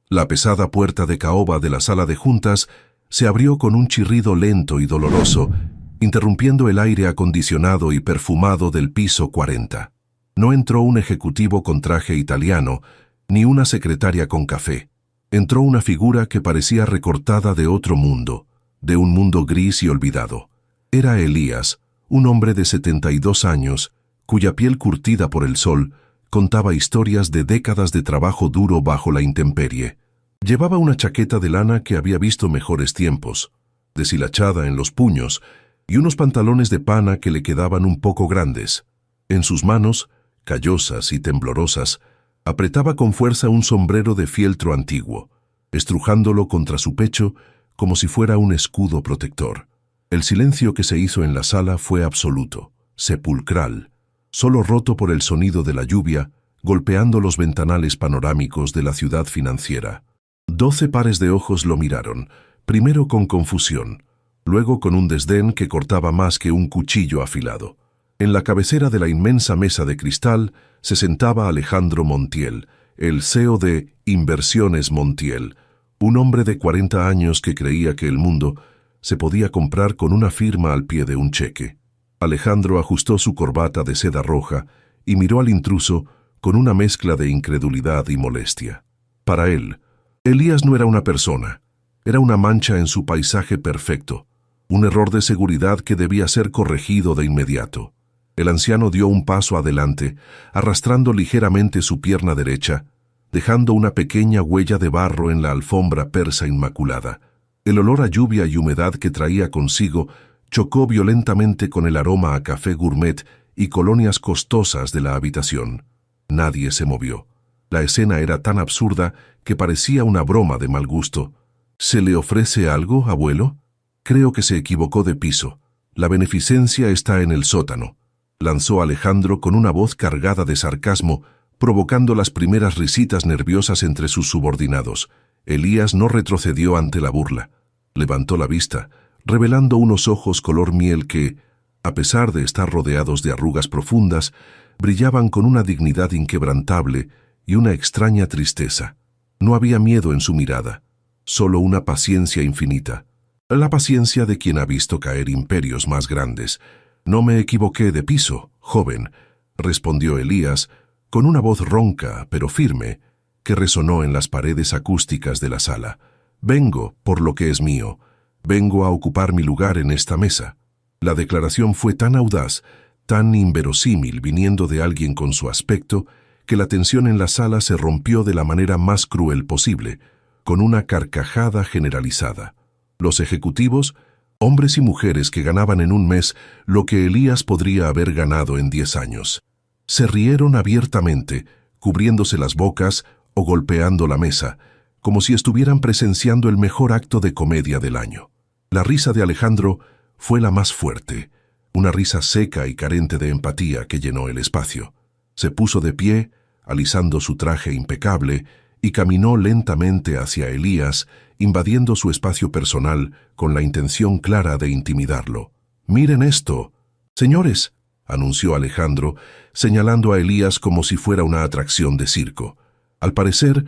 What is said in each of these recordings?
La pesada puerta de caoba de la sala de juntas se abrió con un chirrido lento y doloroso, interrumpiendo el aire acondicionado y perfumado del piso 40. No entró un ejecutivo con traje italiano, ni una secretaria con café. Entró una figura que parecía recortada de otro mundo, de un mundo gris y olvidado. Era Elías, un hombre de 72 años, cuya piel curtida por el sol contaba historias de décadas de trabajo duro bajo la intemperie. Llevaba una chaqueta de lana que había visto mejores tiempos, deshilachada en los puños, y unos pantalones de pana que le quedaban un poco grandes. En sus manos, callosas y temblorosas, apretaba con fuerza un sombrero de fieltro antiguo, estrujándolo contra su pecho como si fuera un escudo protector. El silencio que se hizo en la sala fue absoluto, sepulcral, solo roto por el sonido de la lluvia golpeando los ventanales panorámicos de la ciudad financiera. 12 pares de ojos lo miraron, primero con confusión, luego con un desdén que cortaba más que un cuchillo afilado. En la cabecera de la inmensa mesa de cristal se sentaba Alejandro Montiel, el CEO de Inversiones Montiel, un hombre de 40 años que creía que el mundo se podía comprar con una firma al pie de un cheque. Alejandro ajustó su corbata de seda roja y miró al intruso con una mezcla de incredulidad y molestia. Para él, Elías no era una persona, era una mancha en su paisaje perfecto, un error de seguridad que debía ser corregido de inmediato. El anciano dio un paso adelante, arrastrando ligeramente su pierna derecha, dejando una pequeña huella de barro en la alfombra persa inmaculada. El olor a lluvia y humedad que traía consigo chocó violentamente con el aroma a café gourmet y colonias costosas de la habitación. Nadie se movió. La escena era tan absurda que parecía una broma de mal gusto. ¿Se le ofrece algo, abuelo? Creo que se equivocó de piso. La beneficencia está en el sótano, lanzó Alejandro con una voz cargada de sarcasmo, provocando las primeras risitas nerviosas entre sus subordinados. Elías no retrocedió ante la burla. Levantó la vista, revelando unos ojos color miel que, a pesar de estar rodeados de arrugas profundas, brillaban con una dignidad inquebrantable y una extraña tristeza. No había miedo en su mirada, solo una paciencia infinita. La paciencia de quien ha visto caer imperios más grandes. No me equivoqué de piso, joven, respondió Elías, con una voz ronca pero firme, que resonó en las paredes acústicas de la sala. Vengo por lo que es mío. Vengo a ocupar mi lugar en esta mesa. La declaración fue tan audaz, tan inverosímil viniendo de alguien con su aspecto, que la tensión en la sala se rompió de la manera más cruel posible, con una carcajada generalizada. Los ejecutivos, hombres y mujeres que ganaban en un mes lo que Elías podría haber ganado en 10 años, se rieron abiertamente, cubriéndose las bocas o golpeando la mesa, como si estuvieran presenciando el mejor acto de comedia del año. La risa de Alejandro fue la más fuerte, una risa seca y carente de empatía que llenó el espacio. Se puso de pie, alisando su traje impecable, y caminó lentamente hacia Elías, invadiendo su espacio personal con la intención clara de intimidarlo. «Miren esto. Señores», anunció Alejandro, señalando a Elías como si fuera una atracción de circo. «Al parecer,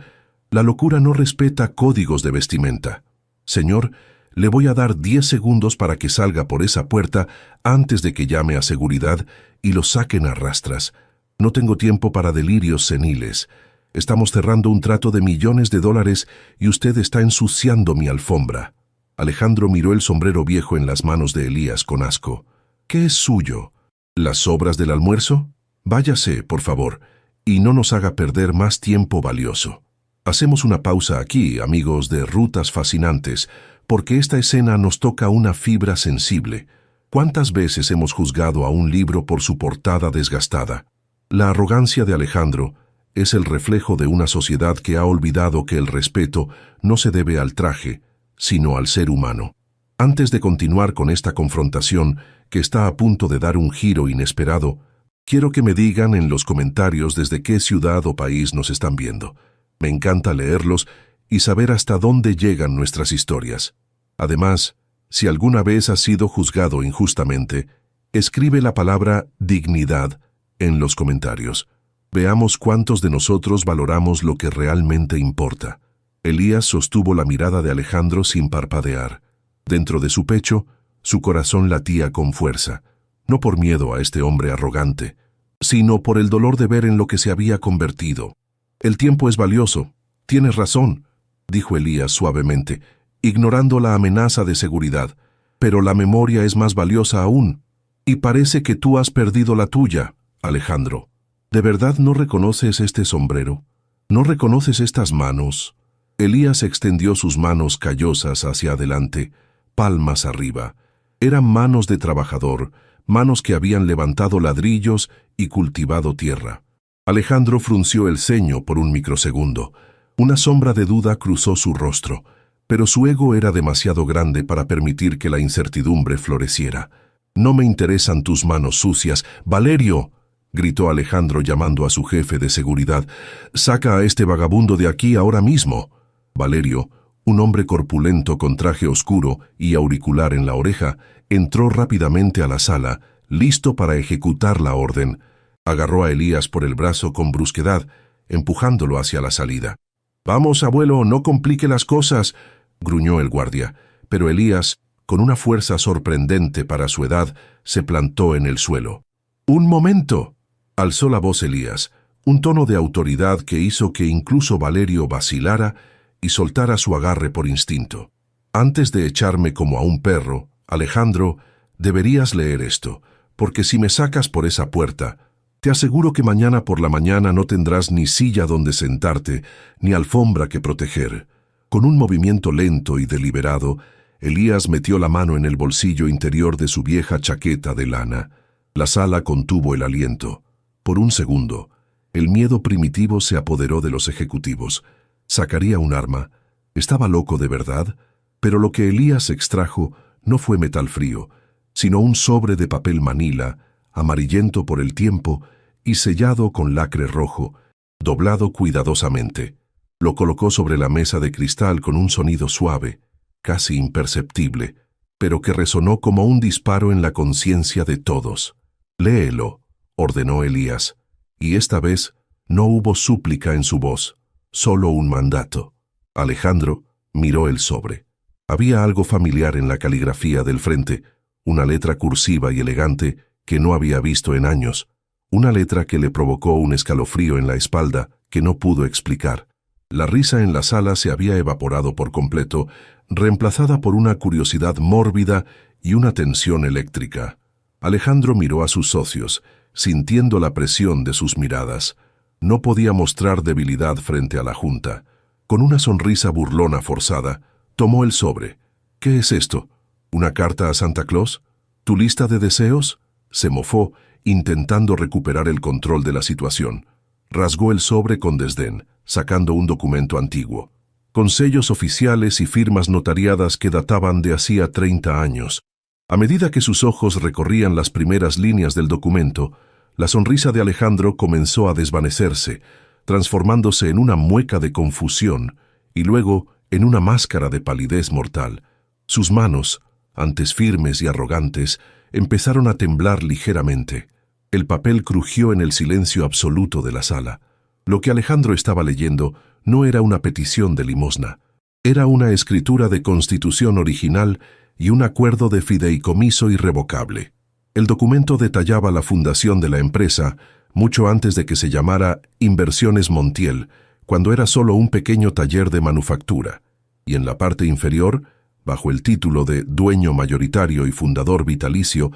la locura no respeta códigos de vestimenta. Señor, le voy a dar 10 segundos para que salga por esa puerta antes de que llame a seguridad y lo saquen a rastras. No tengo tiempo para delirios seniles. Estamos cerrando un trato de millones de dólares y usted está ensuciando mi alfombra». Alejandro miró el sombrero viejo en las manos de Elías con asco. «¿Qué es suyo? ¿Las sobras del almuerzo? Váyase, por favor, y no nos haga perder más tiempo valioso. Hacemos una pausa aquí, amigos de Rutas Fascinantes, porque esta escena nos toca una fibra sensible. ¿Cuántas veces hemos juzgado a un libro por su portada desgastada? La arrogancia de Alejandro es el reflejo de una sociedad que ha olvidado que el respeto no se debe al traje, sino al ser humano. Antes de continuar con esta confrontación, que está a punto de dar un giro inesperado, quiero que me digan en los comentarios desde qué ciudad o país nos están viendo. Me encanta leerlos y saber hasta dónde llegan nuestras historias. Además, si alguna vez has sido juzgado injustamente, escribe la palabra dignidad en los comentarios. Veamos cuántos de nosotros valoramos lo que realmente importa. Elías sostuvo la mirada de Alejandro sin parpadear. Dentro de su pecho, su corazón latía con fuerza, no por miedo a este hombre arrogante, sino por el dolor de ver en lo que se había convertido. «El tiempo es valioso. Tienes razón», dijo Elías suavemente, ignorando la amenaza de seguridad. «Pero la memoria es más valiosa aún. Y parece que tú has perdido la tuya, Alejandro. ¿De verdad no reconoces este sombrero? ¿No reconoces estas manos?» Elías extendió sus manos callosas hacia adelante, palmas arriba. Eran manos de trabajador, manos que habían levantado ladrillos y cultivado tierra. Alejandro frunció el ceño por un microsegundo. Una sombra de duda cruzó su rostro, pero su ego era demasiado grande para permitir que la incertidumbre floreciera. «No me interesan tus manos sucias, Valerio», gritó Alejandro llamando a su jefe de seguridad. «Saca a este vagabundo de aquí ahora mismo». Valerio, un hombre corpulento con traje oscuro y auricular en la oreja, entró rápidamente a la sala, listo para ejecutar la orden. Agarró a Elías por el brazo con brusquedad, empujándolo hacia la salida. «Vamos, abuelo, no complique las cosas», gruñó el guardia, pero Elías, con una fuerza sorprendente para su edad, se plantó en el suelo. «¡Un momento!», alzó la voz Elías, un tono de autoridad que hizo que incluso Valerio vacilara y soltara su agarre por instinto. «Antes de echarme como a un perro, Alejandro, deberías leer esto, porque si me sacas por esa puerta, te aseguro que mañana por la mañana no tendrás ni silla donde sentarte, ni alfombra que proteger». Con un movimiento lento y deliberado, Elías metió la mano en el bolsillo interior de su vieja chaqueta de lana. La sala contuvo el aliento. Por un segundo, el miedo primitivo se apoderó de los ejecutivos. ¿Sacaría un arma? ¿Estaba loco de verdad? Pero lo que Elías extrajo no fue metal frío, sino un sobre de papel manila, amarillento por el tiempo y sellado con lacre rojo, doblado cuidadosamente. Lo colocó sobre la mesa de cristal con un sonido suave, casi imperceptible, pero que resonó como un disparo en la conciencia de todos. «Léelo», ordenó Elías, y esta vez no hubo súplica en su voz, solo un mandato. Alejandro miró el sobre. Había algo familiar en la caligrafía del frente, una letra cursiva y elegante que no había visto en años, una letra que le provocó un escalofrío en la espalda que no pudo explicar. La risa en la sala se había evaporado por completo, reemplazada por una curiosidad mórbida y una tensión eléctrica. Alejandro miró a sus socios, sintiendo la presión de sus miradas. No podía mostrar debilidad frente a la junta. Con una sonrisa burlona forzada, tomó el sobre. «¿Qué es esto? ¿Una carta a Santa Claus? ¿Tu lista de deseos?», se mofó, intentando recuperar el control de la situación. Rasgó el sobre con desdén, sacando un documento antiguo, con sellos oficiales y firmas notariadas que databan de hacía 30 años. A medida que sus ojos recorrían las primeras líneas del documento, la sonrisa de Alejandro comenzó a desvanecerse, transformándose en una mueca de confusión y luego en una máscara de palidez mortal. Sus manos, antes firmes y arrogantes, empezaron a temblar ligeramente. El papel crujió en el silencio absoluto de la sala. Lo que Alejandro estaba leyendo no era una petición de limosna. Era una escritura de constitución original y un acuerdo de fideicomiso irrevocable. El documento detallaba la fundación de la empresa mucho antes de que se llamara Inversiones Montiel, cuando era solo un pequeño taller de manufactura, y en la parte inferior, bajo el título de dueño mayoritario y fundador vitalicio,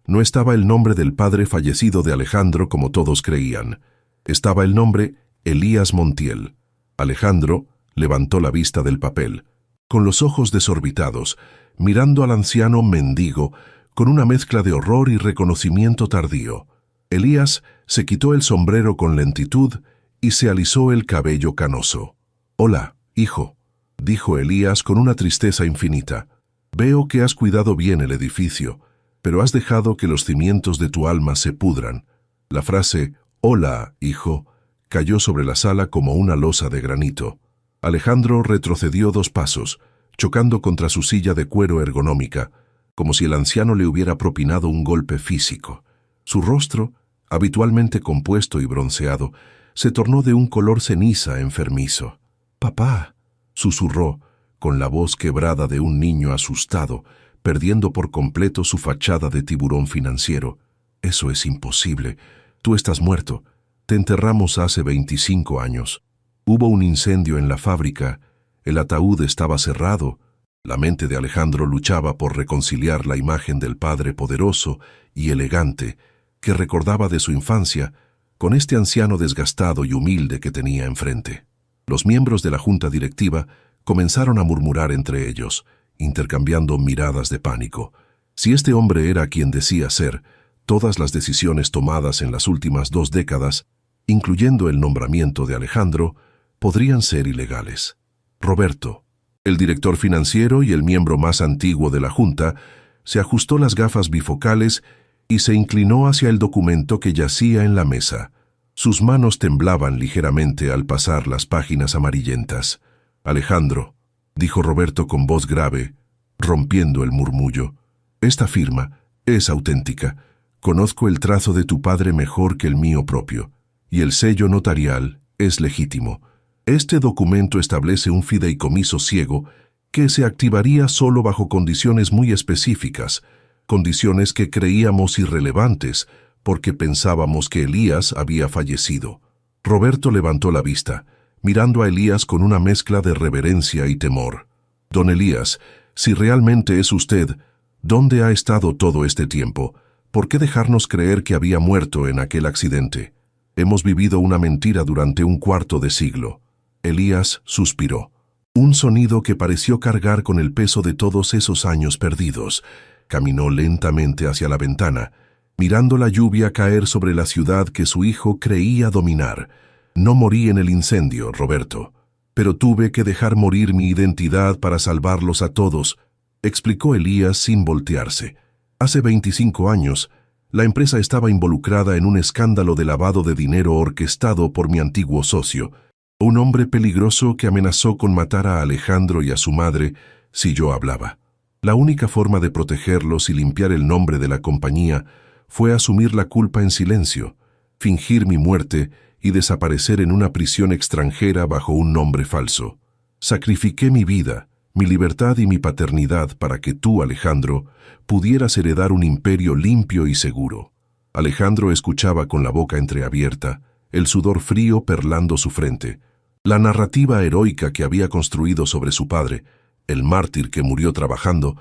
no estaba el nombre del padre fallecido de Alejandro como todos creían. Estaba el nombre Elías Montiel. Alejandro levantó la vista del papel, con los ojos desorbitados, mirando al anciano mendigo, con una mezcla de horror y reconocimiento tardío. Elías se quitó el sombrero con lentitud y se alisó el cabello canoso. «Hola, hijo», dijo Elías con una tristeza infinita. «Veo que has cuidado bien el edificio, pero has dejado que los cimientos de tu alma se pudran». La frase «Hola, hijo» cayó sobre la sala como una losa de granito. Alejandro retrocedió 2 pasos, chocando contra su silla de cuero ergonómica, como si el anciano le hubiera propinado un golpe físico. Su rostro, habitualmente compuesto y bronceado, se tornó de un color ceniza enfermizo. «Papá», susurró, con la voz quebrada de un niño asustado, perdiendo por completo su fachada de tiburón financiero. Eso es imposible. Tú estás muerto. Te enterramos hace 25 años. Hubo un incendio en la fábrica. El ataúd estaba cerrado. La mente de Alejandro luchaba por reconciliar la imagen del padre poderoso y elegante que recordaba de su infancia con este anciano desgastado y humilde que tenía enfrente. Los miembros de la junta directiva comenzaron a murmurar entre ellos, intercambiando miradas de pánico. Si este hombre era quien decía ser, todas las decisiones tomadas en las últimas 2 décadas, incluyendo el nombramiento de Alejandro, podrían ser ilegales. Roberto, el director financiero y el miembro más antiguo de la junta, se ajustó las gafas bifocales y se inclinó hacia el documento que yacía en la mesa. Sus manos temblaban ligeramente al pasar las páginas amarillentas. «Alejandro», dijo Roberto con voz grave, rompiendo el murmullo, «esta firma es auténtica. Conozco el trazo de tu padre mejor que el mío propio, y el sello notarial es legítimo. Este documento establece un fideicomiso ciego que se activaría solo bajo condiciones muy específicas, condiciones que creíamos irrelevantes porque pensábamos que Elías había fallecido». Roberto levantó la vista, mirando a Elías con una mezcla de reverencia y temor. «Don Elías, si realmente es usted, ¿dónde ha estado todo este tiempo? ¿Por qué dejarnos creer que había muerto en aquel accidente? Hemos vivido una mentira durante un cuarto de siglo». Elías suspiró. Un sonido que pareció cargar con el peso de todos esos años perdidos. Caminó lentamente hacia la ventana, mirando la lluvia caer sobre la ciudad que su hijo creía dominar. «No morí en el incendio, Roberto, pero tuve que dejar morir mi identidad para salvarlos a todos», explicó Elías sin voltearse. «Hace 25 años, la empresa estaba involucrada en un escándalo de lavado de dinero orquestado por mi antiguo socio, un hombre peligroso que amenazó con matar a Alejandro y a su madre si yo hablaba. La única forma de protegerlos y limpiar el nombre de la compañía fue asumir la culpa en silencio, fingir mi muerte y desaparecer en una prisión extranjera bajo un nombre falso. Sacrifiqué mi vida, mi libertad y mi paternidad para que tú, Alejandro, pudieras heredar un imperio limpio y seguro». Alejandro escuchaba con la boca entreabierta, el sudor frío perlando su frente. La narrativa heroica que había construido sobre su padre, el mártir que murió trabajando,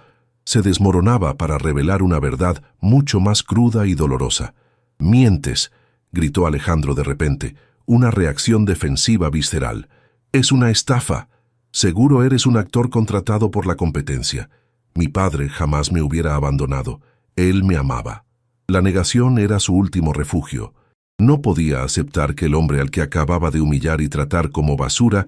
se desmoronaba para revelar una verdad mucho más cruda y dolorosa. «Mientes», gritó Alejandro de repente, una reacción defensiva visceral. «Es una estafa. Seguro eres un actor contratado por la competencia. Mi padre jamás me hubiera abandonado. Él me amaba». La negación era su último refugio. No podía aceptar que el hombre al que acababa de humillar y tratar como basura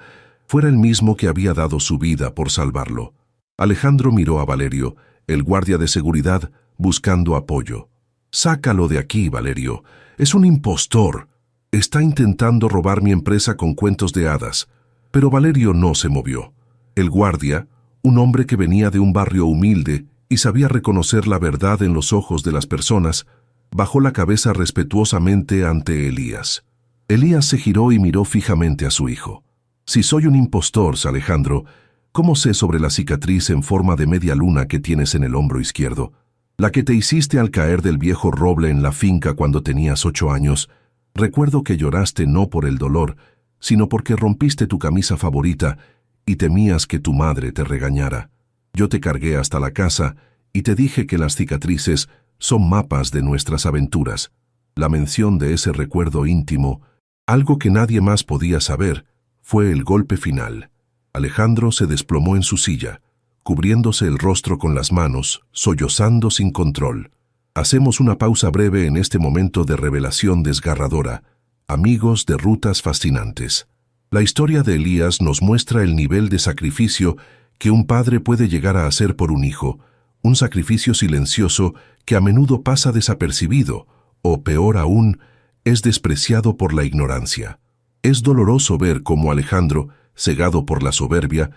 fuera el mismo que había dado su vida por salvarlo. Alejandro miró a Valerio, el guardia de seguridad, buscando apoyo. «Sácalo de aquí, Valerio. Es un impostor. Está intentando robar mi empresa con cuentos de hadas». Pero Valerio no se movió. El guardia, un hombre que venía de un barrio humilde y sabía reconocer la verdad en los ojos de las personas, bajó la cabeza respetuosamente ante Elías. Elías se giró y miró fijamente a su hijo. «Si soy un impostor, Alejandro, ¿cómo sé sobre la cicatriz en forma de media luna que tienes en el hombro izquierdo? La que te hiciste al caer del viejo roble en la finca cuando tenías 8 años. Recuerdo que lloraste no por el dolor, sino porque rompiste tu camisa favorita y temías que tu madre te regañara. Yo te cargué hasta la casa y te dije que las cicatrices son mapas de nuestras aventuras». La mención de ese recuerdo íntimo, algo que nadie más podía saber, fue el golpe final. Alejandro se desplomó en su silla, cubriéndose el rostro con las manos, sollozando sin control. Hacemos una pausa breve en este momento de revelación desgarradora. Amigos de Rutas Fascinantes. La historia de Elías nos muestra el nivel de sacrificio que un padre puede llegar a hacer por un hijo, un sacrificio silencioso que a menudo pasa desapercibido, o peor aún, es despreciado por la ignorancia. Es doloroso ver cómo Alejandro, cegado por la soberbia,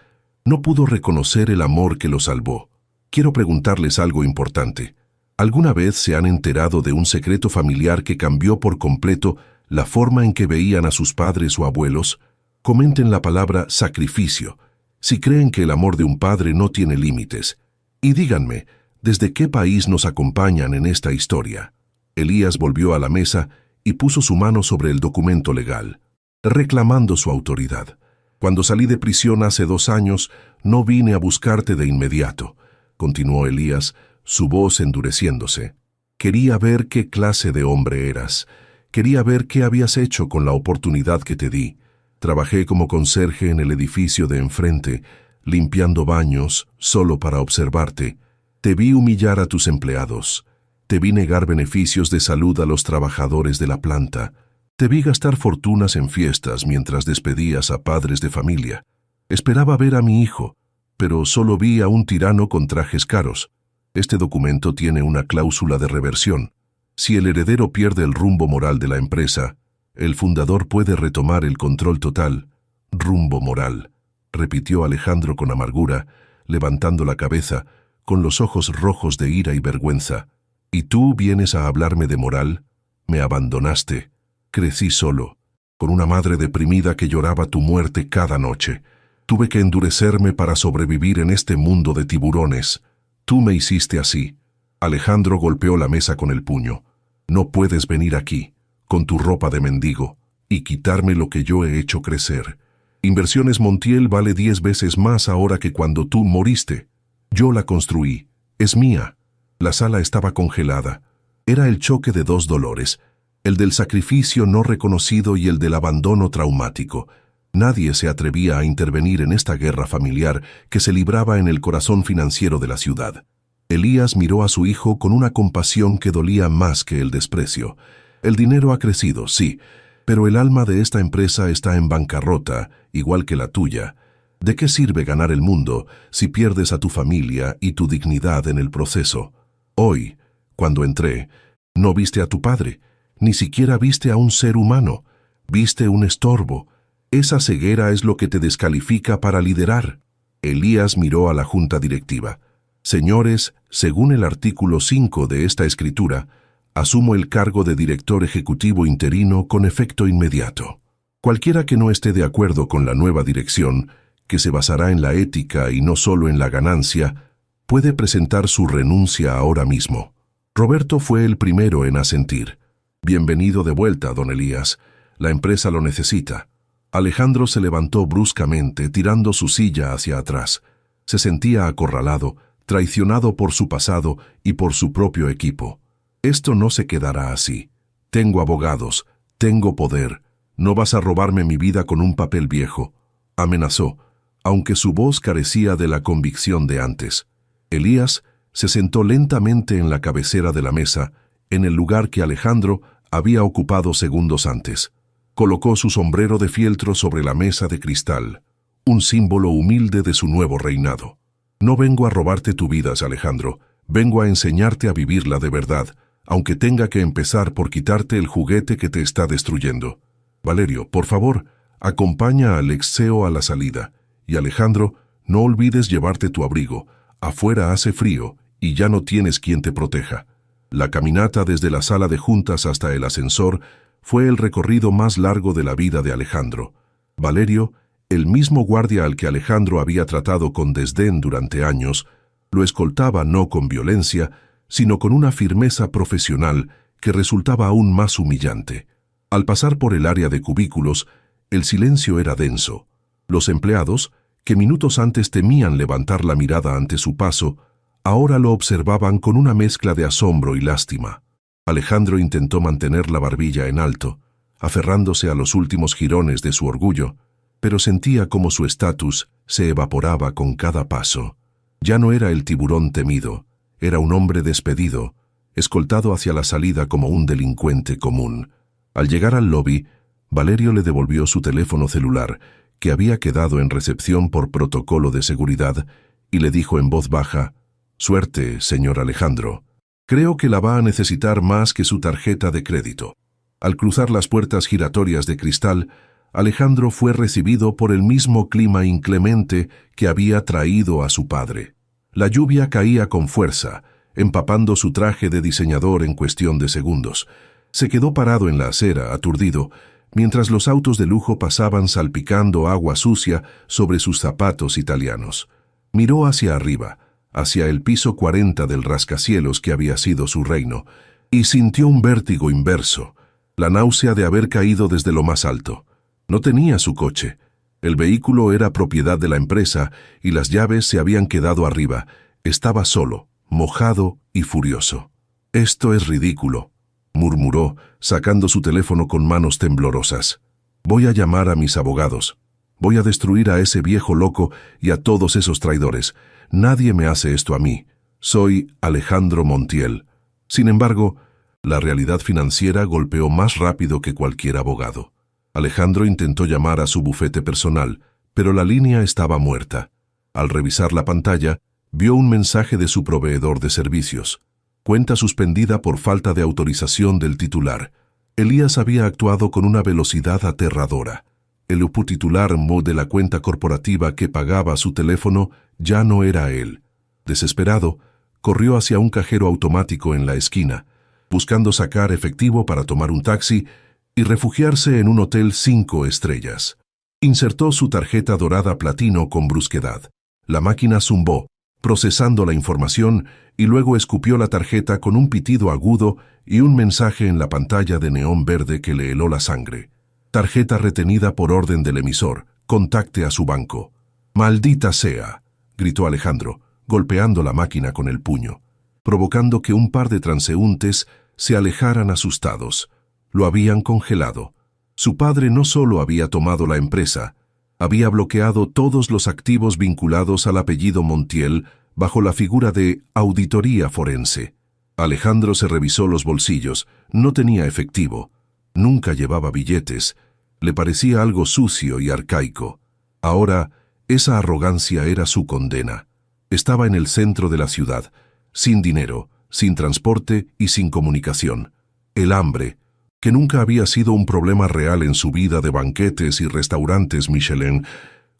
no pudo reconocer el amor que lo salvó. Quiero preguntarles algo importante. ¿Alguna vez se han enterado de un secreto familiar que cambió por completo la forma en que veían a sus padres o abuelos? Comenten la palabra sacrificio Si creen que el amor de un padre no tiene límites. Y díganme, ¿desde qué país nos acompañan en esta historia? Elías volvió a la mesa y puso su mano sobre el documento legal, reclamando su autoridad. Cuando salí de prisión hace 2 años, no vine a buscarte de inmediato, continuó Elías, su voz endureciéndose. Quería ver qué clase de hombre eras. Quería ver qué habías hecho con la oportunidad que te di. Trabajé como conserje en el edificio de enfrente, limpiando baños, solo para observarte. Te vi humillar a tus empleados. Te vi negar beneficios de salud a los trabajadores de la planta. Te vi gastar fortunas en fiestas mientras despedías a padres de familia. Esperaba ver a mi hijo, pero solo vi a un tirano con trajes caros. Este documento tiene una cláusula de reversión. Si el heredero pierde el rumbo moral de la empresa, el fundador puede retomar el control total. Rumbo moral, repitió Alejandro con amargura, levantando la cabeza, con los ojos rojos de ira y vergüenza. ¿Y tú vienes a hablarme de moral? Me abandonaste. Crecí solo, con una madre deprimida que lloraba tu muerte cada noche. Tuve que endurecerme para sobrevivir en este mundo de tiburones. Tú me hiciste así. Alejandro golpeó la mesa con el puño. No puedes venir aquí, con tu ropa de mendigo, y quitarme lo que yo he hecho crecer. Inversiones Montiel vale 10 veces más ahora que cuando tú moriste. Yo la construí. Es mía. La sala estaba congelada. Era el choque de 2 dolores, el del sacrificio no reconocido y el del abandono traumático. Nadie se atrevía a intervenir en esta guerra familiar que se libraba en el corazón financiero de la ciudad. Elías miró a su hijo con una compasión que dolía más que el desprecio. El dinero ha crecido, sí, pero el alma de esta empresa está en bancarrota, igual que la tuya. ¿De qué sirve ganar el mundo si pierdes a tu familia y tu dignidad en el proceso? Hoy, cuando entré, no viste a tu padre, ni siquiera viste a un ser humano, viste un estorbo. Esa ceguera es lo que te descalifica para liderar. Elías miró a la junta directiva. Señores, según el artículo 5 de esta escritura, asumo el cargo de director ejecutivo interino con efecto inmediato. Cualquiera que no esté de acuerdo con la nueva dirección, que se basará en la ética y no solo en la ganancia, puede presentar su renuncia ahora mismo. Roberto fue el primero en asentir. Bienvenido de vuelta, don Elías. La empresa lo necesita. Alejandro se levantó bruscamente, tirando su silla hacia atrás. Se sentía acorralado, traicionado por su pasado y por su propio equipo. Esto no se quedará así. Tengo abogados, tengo poder. No vas a robarme mi vida con un papel viejo. Amenazó, aunque su voz carecía de la convicción de antes. Elías se sentó lentamente en la cabecera de la mesa, en el lugar que Alejandro había ocupado segundos antes. Colocó su sombrero de fieltro sobre la mesa de cristal, un símbolo humilde de su nuevo reinado. No vengo a robarte tu vida, Alejandro. Vengo a enseñarte a vivirla de verdad, aunque tenga que empezar por quitarte el juguete que te está destruyendo. Valerio, por favor, acompaña a Alexeo a la salida. Y Alejandro, no olvides llevarte tu abrigo. Afuera hace frío y ya no tienes quien te proteja. La caminata desde la sala de juntas hasta el ascensor fue el recorrido más largo de la vida de Alejandro. Valerio, el mismo guardia al que Alejandro había tratado con desdén durante años, lo escoltaba no con violencia, sino con una firmeza profesional que resultaba aún más humillante. Al pasar por el área de cubículos, el silencio era denso. Los empleados, que minutos antes temían levantar la mirada ante su paso, ahora lo observaban con una mezcla de asombro y lástima. Alejandro intentó mantener la barbilla en alto, aferrándose a los últimos jirones de su orgullo, pero sentía como su estatus se evaporaba con cada paso. Ya no era el tiburón temido, era un hombre despedido, escoltado hacia la salida como un delincuente común. Al llegar al lobby, Valerio le devolvió su teléfono celular, que había quedado en recepción por protocolo de seguridad, y le dijo en voz baja: «Suerte, señor Alejandro. Creo que la va a necesitar más que su tarjeta de crédito». Al cruzar las puertas giratorias de cristal, Alejandro fue recibido por el mismo clima inclemente que había traído a su padre. La lluvia caía con fuerza, empapando su traje de diseñador en cuestión de segundos. Se quedó parado en la acera, aturdido, mientras los autos de lujo pasaban salpicando agua sucia sobre sus zapatos italianos. Miró hacia arriba, hacia el piso 40 del rascacielos que había sido su reino, y sintió un vértigo inverso, la náusea de haber caído desde lo más alto. No tenía su coche. El vehículo era propiedad de la empresa y las llaves se habían quedado arriba. Estaba solo, mojado y furioso. «Esto es ridículo», murmuró, sacando su teléfono con manos temblorosas. «Voy a llamar a mis abogados. Voy a destruir a ese viejo loco y a todos esos traidores. Nadie me hace esto a mí. Soy Alejandro Montiel». Sin embargo, la realidad financiera golpeó más rápido que cualquier abogado. Alejandro intentó llamar a su bufete personal, pero la línea estaba muerta. Al revisar la pantalla, vio un mensaje de su proveedor de servicios. Cuenta suspendida por falta de autorización del titular. Elías había actuado con una velocidad aterradora. El titular de la cuenta corporativa que pagaba su teléfono ya no era él. Desesperado, corrió hacia un cajero automático en la esquina, buscando sacar efectivo para tomar un taxi y refugiarse en un hotel 5 estrellas. Insertó su tarjeta dorada platino con brusquedad. La máquina zumbó, procesando la información, y luego escupió la tarjeta con un pitido agudo y un mensaje en la pantalla de neón verde que le heló la sangre. Tarjeta retenida por orden del emisor. Contacte a su banco. «¡Maldita sea!», gritó Alejandro, golpeando la máquina con el puño, provocando que un par de transeúntes se alejaran asustados. Lo habían congelado. Su padre no solo había tomado la empresa, había bloqueado todos los activos vinculados al apellido Montiel bajo la figura de auditoría forense. Alejandro se revisó los bolsillos. No tenía efectivo. Nunca llevaba billetes. Le parecía algo sucio y arcaico. Ahora, esa arrogancia era su condena. Estaba en el centro de la ciudad, sin dinero, sin transporte y sin comunicación. El hambre, que nunca había sido un problema real en su vida de banquetes y restaurantes Michelin,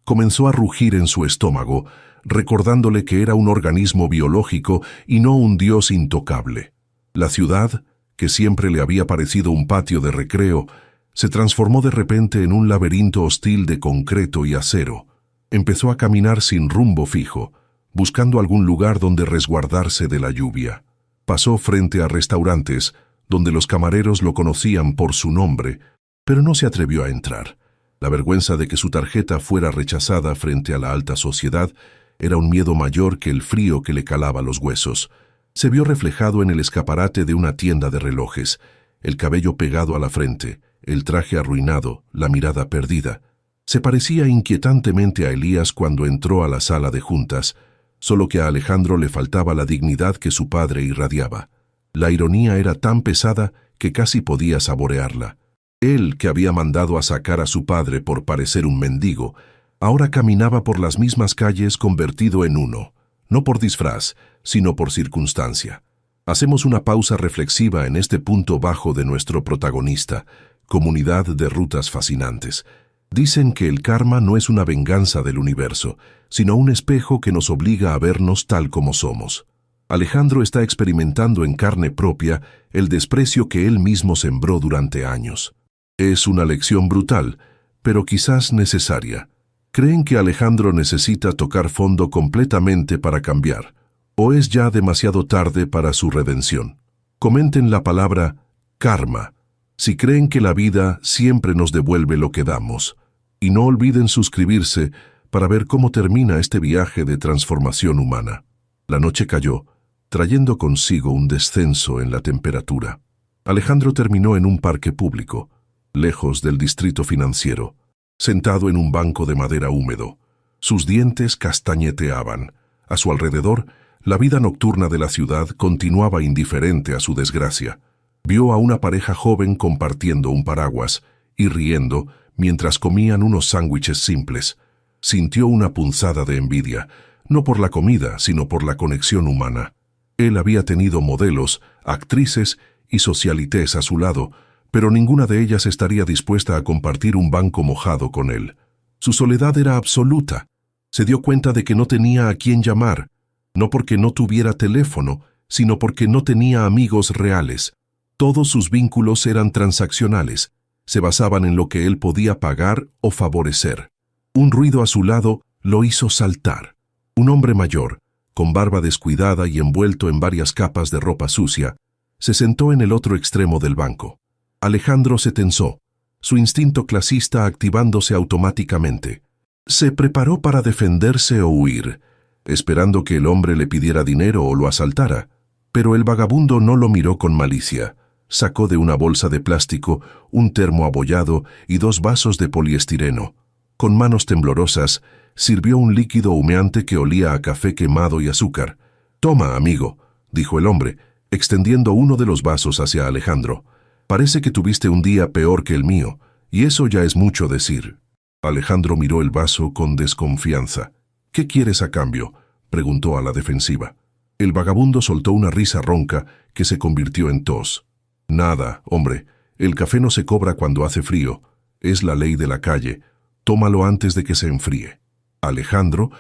comenzó a rugir en su estómago, recordándole que era un organismo biológico y no un dios intocable. La ciudad, que siempre le había parecido un patio de recreo, se transformó de repente en un laberinto hostil de concreto y acero. Empezó a caminar sin rumbo fijo, buscando algún lugar donde resguardarse de la lluvia. Pasó frente a restaurantes, donde los camareros lo conocían por su nombre, pero no se atrevió a entrar. La vergüenza de que su tarjeta fuera rechazada frente a la alta sociedad era un miedo mayor que el frío que le calaba los huesos. Se vio reflejado en el escaparate de una tienda de relojes, el cabello pegado a la frente, el traje arruinado, la mirada perdida. Se parecía inquietantemente a Elías cuando entró a la sala de juntas, solo que a Alejandro le faltaba la dignidad que su padre irradiaba. La ironía era tan pesada que casi podía saborearla. Él, que había mandado a sacar a su padre por parecer un mendigo, ahora caminaba por las mismas calles convertido en uno, no por disfraz, sino por circunstancia. Hacemos una pausa reflexiva en este punto bajo de nuestro protagonista, comunidad de rutas fascinantes. Dicen que el karma no es una venganza del universo, sino un espejo que nos obliga a vernos tal como somos. Alejandro está experimentando en carne propia el desprecio que él mismo sembró durante años. Es una lección brutal, pero quizás necesaria. ¿Creen que Alejandro necesita tocar fondo completamente para cambiar? ¿O es ya demasiado tarde para su redención? Comenten la palabra karma si creen que la vida siempre nos devuelve lo que damos. Y no olviden suscribirse para ver cómo termina este viaje de transformación humana. La noche cayó, trayendo consigo un descenso en la temperatura. Alejandro terminó en un parque público, lejos del distrito financiero, sentado en un banco de madera húmedo. Sus dientes castañeteaban. A su alrededor, la vida nocturna de la ciudad continuaba indiferente a su desgracia. Vio a una pareja joven compartiendo un paraguas y riendo mientras comían unos sándwiches simples. Sintió una punzada de envidia, no por la comida, sino por la conexión humana. Él había tenido modelos, actrices y socialites a su lado, pero ninguna de ellas estaría dispuesta a compartir un banco mojado con él. Su soledad era absoluta. Se dio cuenta de que no tenía a quién llamar, no porque no tuviera teléfono, sino porque no tenía amigos reales. Todos sus vínculos eran transaccionales. se basaban en lo que él podía pagar o favorecer. Un ruido a su lado lo hizo saltar. Un hombre mayor, con barba descuidada y envuelto en varias capas de ropa sucia, se sentó en el otro extremo del banco. Alejandro se tensó, su instinto clasista activándose automáticamente. Se preparó para defenderse o huir, esperando que el hombre le pidiera dinero o lo asaltara, pero el vagabundo no lo miró con malicia. Sacó de una bolsa de plástico un termo abollado y 2 vasos de poliestireno. Con manos temblorosas, sirvió un líquido humeante que olía a café quemado y azúcar. «Toma, amigo», dijo el hombre, extendiendo uno de los vasos hacia Alejandro. «Parece que tuviste un día peor que el mío, y eso ya es mucho decir». Alejandro miró el vaso con desconfianza. «¿Qué quieres a cambio?», preguntó a la defensiva. El vagabundo soltó una risa ronca que se convirtió en tos. «Nada, hombre, el café no se cobra cuando hace frío. Es la ley de la calle. Tómalo antes de que se enfríe». Alejandro,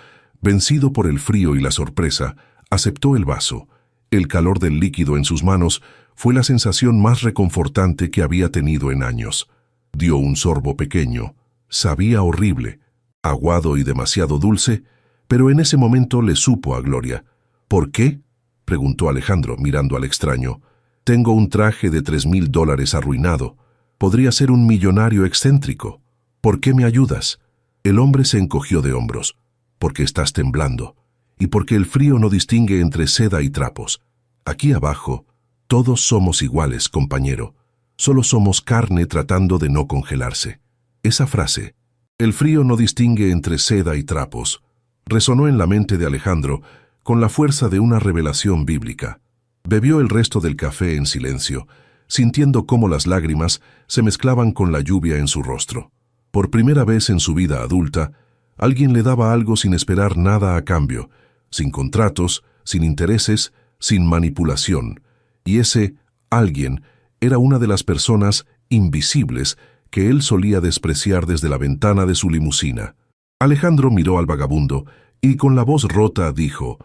vencido por el frío y la sorpresa, aceptó el vaso. El calor del líquido en sus manos fue la sensación más reconfortante que había tenido en años. Dio un sorbo pequeño. Sabía horrible, aguado y demasiado dulce, pero en ese momento le supo a gloria. «¿Por qué?», preguntó Alejandro mirando al extraño. «Tengo un traje de $3,000 arruinado. Podría ser un millonario excéntrico. ¿Por qué me ayudas?». El hombre se encogió de hombros. «Porque estás temblando, y porque el frío no distingue entre seda y trapos. Aquí abajo, todos somos iguales, compañero. Solo somos carne tratando de no congelarse». Esa frase, «el frío no distingue entre seda y trapos», resonó en la mente de Alejandro con la fuerza de una revelación bíblica. Bebió el resto del café en silencio, sintiendo cómo las lágrimas se mezclaban con la lluvia en su rostro. Por primera vez en su vida adulta, alguien le daba algo sin esperar nada a cambio, sin contratos, sin intereses, sin manipulación. Y ese alguien era una de las personas invisibles que él solía despreciar desde la ventana de su limusina. Alejandro miró al vagabundo y con la voz rota dijo: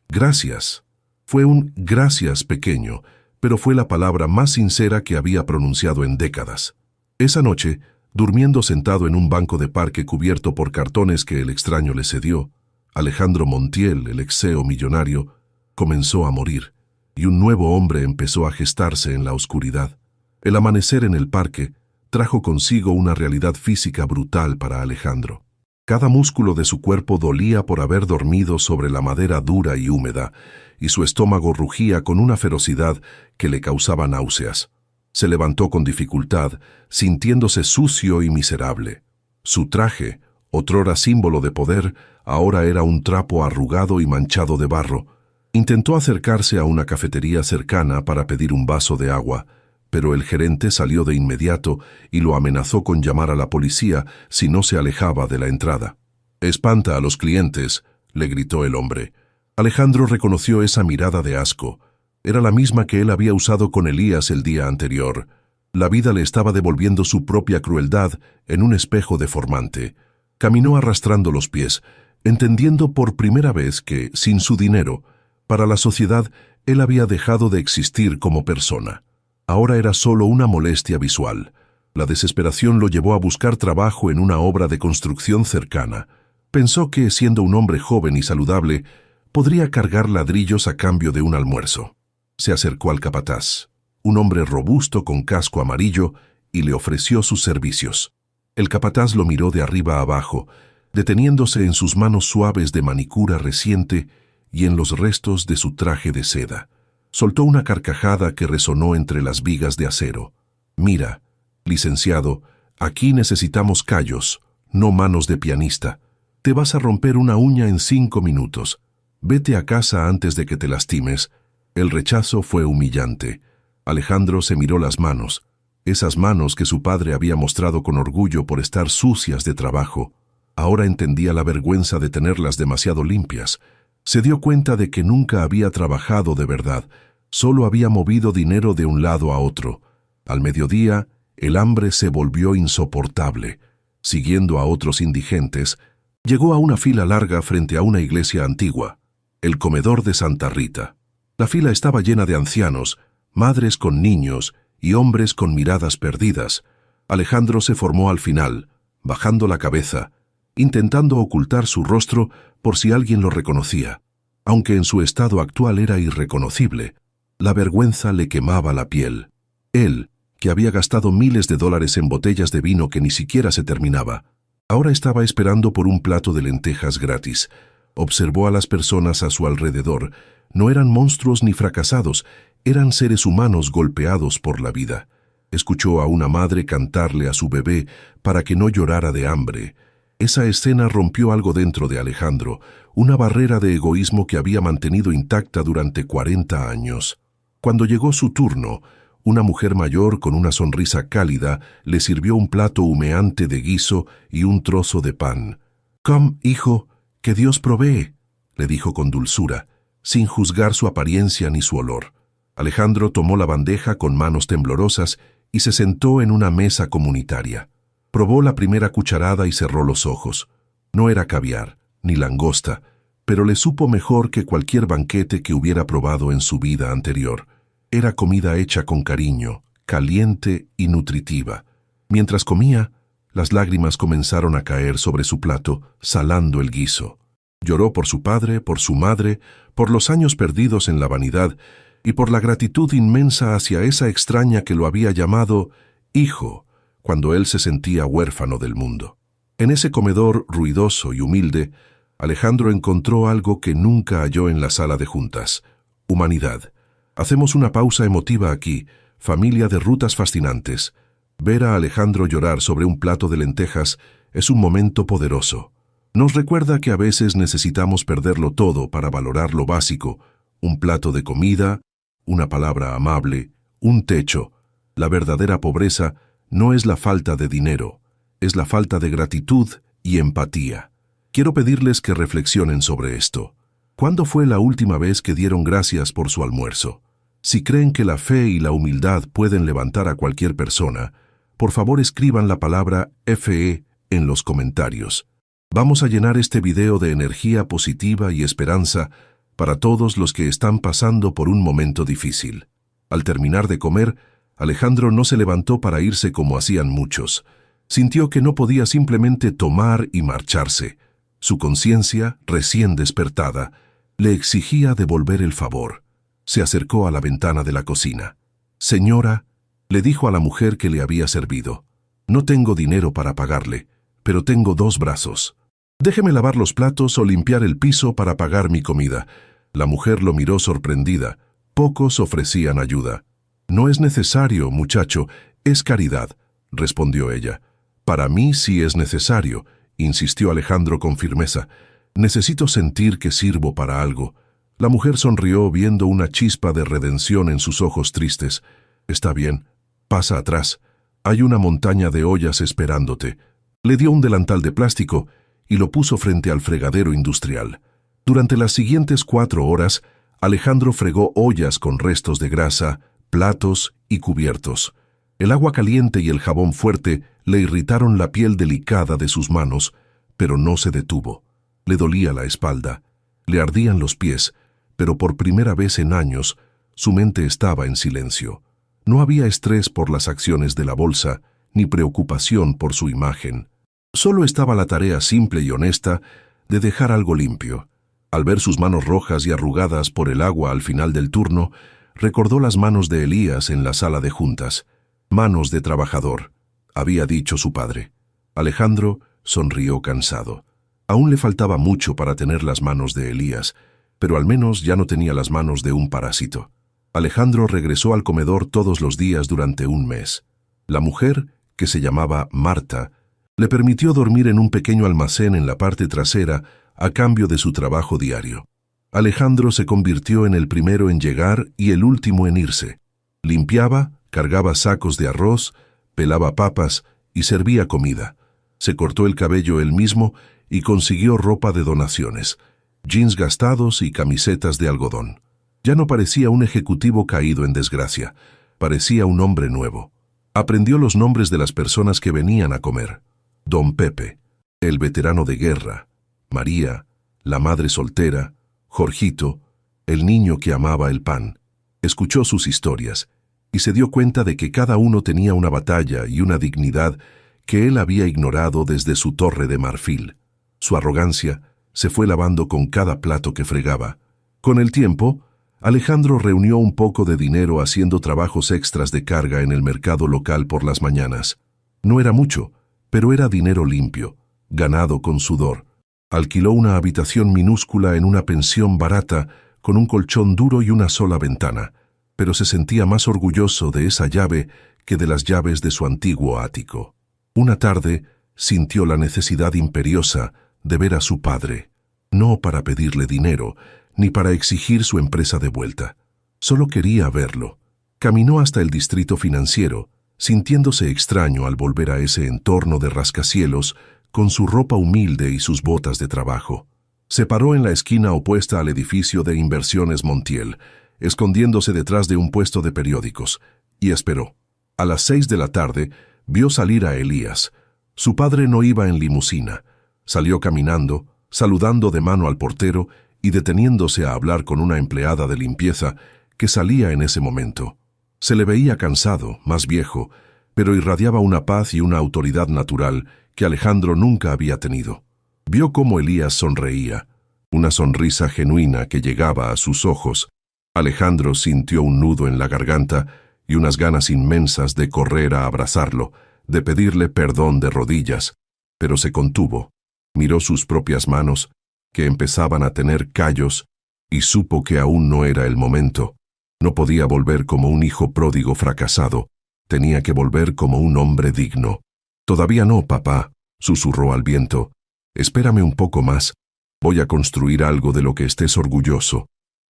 «Gracias». Fue un gracias pequeño, pero fue la palabra más sincera que había pronunciado en décadas. Esa noche, durmiendo sentado en un banco de parque cubierto por cartones que el extraño le cedió, Alejandro Montiel, el exeo millonario, comenzó a morir, y un nuevo hombre empezó a gestarse en la oscuridad. El amanecer en el parque trajo consigo una realidad física brutal para Alejandro. Cada músculo de su cuerpo dolía por haber dormido sobre la madera dura y húmeda, y su estómago rugía con una ferocidad que le causaba náuseas. Se levantó con dificultad, sintiéndose sucio y miserable. Su traje, otrora símbolo de poder, ahora era un trapo arrugado y manchado de barro. Intentó acercarse a una cafetería cercana para pedir un vaso de agua, pero el gerente salió de inmediato y lo amenazó con llamar a la policía si no se alejaba de la entrada. «Espanta a los clientes», le gritó el hombre. Alejandro reconoció esa mirada de asco. Era la misma que él había usado con Elías el día anterior. La vida le estaba devolviendo su propia crueldad en un espejo deformante. Caminó arrastrando los pies, entendiendo por primera vez que, sin su dinero, para la sociedad él había dejado de existir como persona. Ahora era solo una molestia visual. La desesperación lo llevó a buscar trabajo en una obra de construcción cercana. Pensó que, siendo un hombre joven y saludable, podría cargar ladrillos a cambio de un almuerzo. Se acercó al capataz, un hombre robusto con casco amarillo, y le ofreció sus servicios. El capataz lo miró de arriba a abajo, deteniéndose en sus manos suaves de manicura reciente y en los restos de su traje de seda. Soltó una carcajada que resonó entre las vigas de acero. «Mira, licenciado, aquí necesitamos callos, no manos de pianista. Te vas a romper una uña en 5 minutos. Vete a casa antes de que te lastimes». El rechazo fue humillante. Alejandro se miró las manos, esas manos que su padre había mostrado con orgullo por estar sucias de trabajo. Ahora entendía la vergüenza de tenerlas demasiado limpias. Se dio cuenta de que nunca había trabajado de verdad, solo había movido dinero de un lado a otro. Al mediodía, el hambre se volvió insoportable. Siguiendo a otros indigentes, llegó a una fila larga frente a una iglesia antigua, el comedor de Santa Rita. La fila estaba llena de ancianos, madres con niños y hombres con miradas perdidas. Alejandro se formó al final, bajando la cabeza, intentando ocultar su rostro por si alguien lo reconocía. Aunque en su estado actual era irreconocible, la vergüenza le quemaba la piel. Él, que había gastado miles de dólares en botellas de vino que ni siquiera se terminaba, ahora estaba esperando por un plato de lentejas gratis. Observó a las personas a su alrededor. No eran monstruos ni fracasados, eran seres humanos golpeados por la vida. Escuchó a una madre cantarle a su bebé para que no llorara de hambre. Esa escena rompió algo dentro de Alejandro, una barrera de egoísmo que había mantenido intacta durante 40 años. Cuando llegó su turno, una mujer mayor con una sonrisa cálida le sirvió un plato humeante de guiso y un trozo de pan. «Come, hijo, que Dios provee», le dijo con dulzura, sin juzgar su apariencia ni su olor. Alejandro tomó la bandeja con manos temblorosas y se sentó en una mesa comunitaria. Probó la primera cucharada y cerró los ojos. No era caviar, ni langosta, pero le supo mejor que cualquier banquete que hubiera probado en su vida anterior. Era comida hecha con cariño, caliente y nutritiva. Mientras comía, las lágrimas comenzaron a caer sobre su plato, salando el guiso. Lloró por su padre, por su madre, por los años perdidos en la vanidad y por la gratitud inmensa hacia esa extraña que lo había llamado hijo, cuando él se sentía huérfano del mundo. En ese comedor ruidoso y humilde, Alejandro encontró algo que nunca halló en la sala de juntas: humanidad. Hacemos una pausa emotiva aquí, familia de rutas fascinantes. Ver a Alejandro llorar sobre un plato de lentejas es un momento poderoso. Nos recuerda que a veces necesitamos perderlo todo para valorar lo básico: un plato de comida, una palabra amable, un techo. La verdadera pobreza no es la falta de dinero, es la falta de gratitud y empatía. Quiero pedirles que reflexionen sobre esto. ¿Cuándo fue la última vez que dieron gracias por su almuerzo? Si creen que la fe y la humildad pueden levantar a cualquier persona, por favor escriban la palabra FE en los comentarios. Vamos a llenar este video de energía positiva y esperanza para todos los que están pasando por un momento difícil. Al terminar de comer, Alejandro no se levantó para irse como hacían muchos. Sintió que no podía simplemente tomar y marcharse. Su conciencia, recién despertada, le exigía devolver el favor. Se acercó a la ventana de la cocina. «Señora», le dijo a la mujer que le había servido, «no tengo dinero para pagarle, pero tengo 2 brazos. Déjeme lavar los platos o limpiar el piso para pagar mi comida». La mujer lo miró sorprendida. Pocos ofrecían ayuda. «No es necesario, muchacho, es caridad», respondió ella. «Para mí sí es necesario», insistió Alejandro con firmeza. «Necesito sentir que sirvo para algo». La mujer sonrió viendo una chispa de redención en sus ojos tristes. «Está bien, pasa atrás. Hay una montaña de ollas esperándote». Le dio un delantal de plástico y lo puso frente al fregadero industrial. Durante las siguientes 4 horas, Alejandro fregó ollas con restos de grasa, platos y cubiertos. El agua caliente y el jabón fuerte le irritaron la piel delicada de sus manos, pero no se detuvo. Le dolía la espalda, le ardían los pies, pero por primera vez en años, su mente estaba en silencio. No había estrés por las acciones de la bolsa, ni preocupación por su imagen. Solo estaba la tarea simple y honesta de dejar algo limpio. Al ver sus manos rojas y arrugadas por el agua al final del turno, recordó las manos de Elías en la sala de juntas. «Manos de trabajador», había dicho su padre. Alejandro sonrió cansado. Aún le faltaba mucho para tener las manos de Elías, pero al menos ya no tenía las manos de un parásito. Alejandro regresó al comedor todos los días durante un mes. La mujer, que se llamaba Marta, le permitió dormir en un pequeño almacén en la parte trasera a cambio de su trabajo diario. Alejandro se convirtió en el primero en llegar y el último en irse. Limpiaba, cargaba sacos de arroz, pelaba papas y servía comida. Se cortó el cabello él mismo y consiguió ropa de donaciones, jeans gastados y camisetas de algodón. Ya no parecía un ejecutivo caído en desgracia, parecía un hombre nuevo. Aprendió los nombres de las personas que venían a comer. Don Pepe, el veterano de guerra, María, la madre soltera, Jorgito, el niño que amaba el pan. Escuchó sus historias y se dio cuenta de que cada uno tenía una batalla y una dignidad que él había ignorado desde su torre de marfil. Su arrogancia se fue lavando con cada plato que fregaba. Con el tiempo, Alejandro reunió un poco de dinero haciendo trabajos extras de carga en el mercado local por las mañanas. No era mucho, pero era dinero limpio, ganado con sudor. Alquiló una habitación minúscula en una pensión barata con un colchón duro y una sola ventana, pero se sentía más orgulloso de esa llave que de las llaves de su antiguo ático. Una tarde sintió la necesidad imperiosa de ver a su padre, no para pedirle dinero, ni para exigir su empresa de vuelta. Solo quería verlo. Caminó hasta el distrito financiero, sintiéndose extraño al volver a ese entorno de rascacielos con su ropa humilde y sus botas de trabajo. Se paró en la esquina opuesta al edificio de Inversiones Montiel, escondiéndose detrás de un puesto de periódicos, y esperó. A las 6 de la tarde, vio salir a Elías. Su padre no iba en limusina. Salió caminando, saludando de mano al portero y deteniéndose a hablar con una empleada de limpieza que salía en ese momento. Se le veía cansado, más viejo, pero irradiaba una paz y una autoridad natural que Alejandro nunca había tenido. Vio cómo Elías sonreía, una sonrisa genuina que llegaba a sus ojos. Alejandro sintió un nudo en la garganta y unas ganas inmensas de correr a abrazarlo, de pedirle perdón de rodillas, pero se contuvo. Miró sus propias manos, que empezaban a tener callos, y supo que aún no era el momento. No podía volver como un hijo pródigo fracasado, tenía que volver como un hombre digno. «Todavía no, papá», susurró al viento. «Espérame un poco más. Voy a construir algo de lo que estés orgulloso».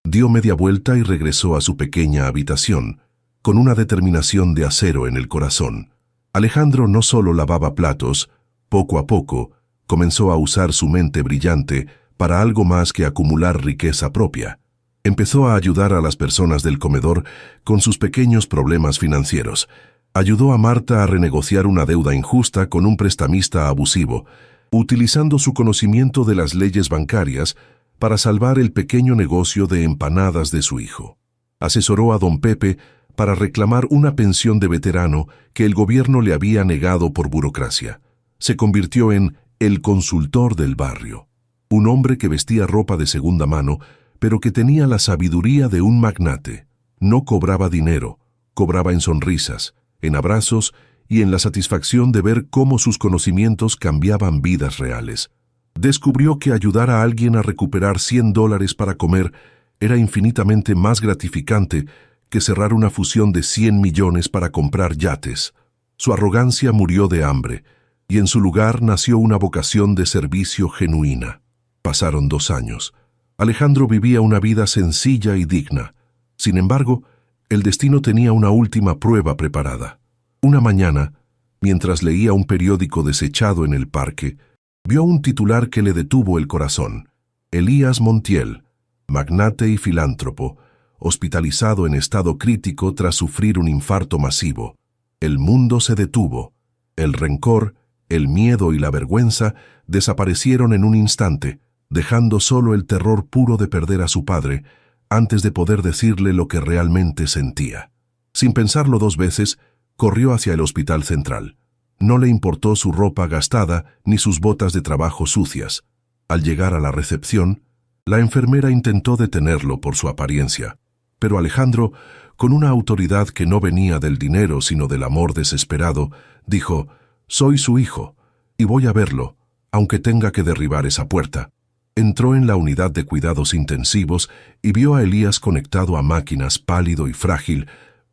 Dio media vuelta y regresó a su pequeña habitación, con una determinación de acero en el corazón. Alejandro no solo lavaba platos, poco a poco comenzó a usar su mente brillante para algo más que acumular riqueza propia. Empezó a ayudar a las personas del comedor con sus pequeños problemas financieros. Ayudó a Marta a renegociar una deuda injusta con un prestamista abusivo, utilizando su conocimiento de las leyes bancarias para salvar el pequeño negocio de empanadas de su hijo. Asesoró a don Pepe para reclamar una pensión de veterano que el gobierno le había negado por burocracia. Se convirtió en el consultor del barrio, un hombre que vestía ropa de segunda mano, pero que tenía la sabiduría de un magnate. No cobraba dinero, cobraba en sonrisas, en abrazos y en la satisfacción de ver cómo sus conocimientos cambiaban vidas reales. Descubrió que ayudar a alguien a recuperar $100 para comer era infinitamente más gratificante que cerrar una fusión de 100 millones para comprar yates. Su arrogancia murió de hambre, y en su lugar nació una vocación de servicio genuina. Pasaron 2 años. Alejandro vivía una vida sencilla y digna. Sin embargo, el destino tenía una última prueba preparada. Una mañana, mientras leía un periódico desechado en el parque, vio un titular que le detuvo el corazón. Elías Montiel, magnate y filántropo, hospitalizado en estado crítico tras sufrir un infarto masivo. El mundo se detuvo. El rencor, el miedo y la vergüenza desaparecieron en un instante, dejando solo el terror puro de perder a su padre antes de poder decirle lo que realmente sentía. Sin pensarlo 2 veces, corrió hacia el hospital central. No le importó su ropa gastada ni sus botas de trabajo sucias. Al llegar a la recepción, la enfermera intentó detenerlo por su apariencia, pero Alejandro, con una autoridad que no venía del dinero sino del amor desesperado, dijo: «Soy su hijo, y voy a verlo, aunque tenga que derribar esa puerta». Entró en la unidad de cuidados intensivos y vio a Elías conectado a máquinas, pálido y frágil,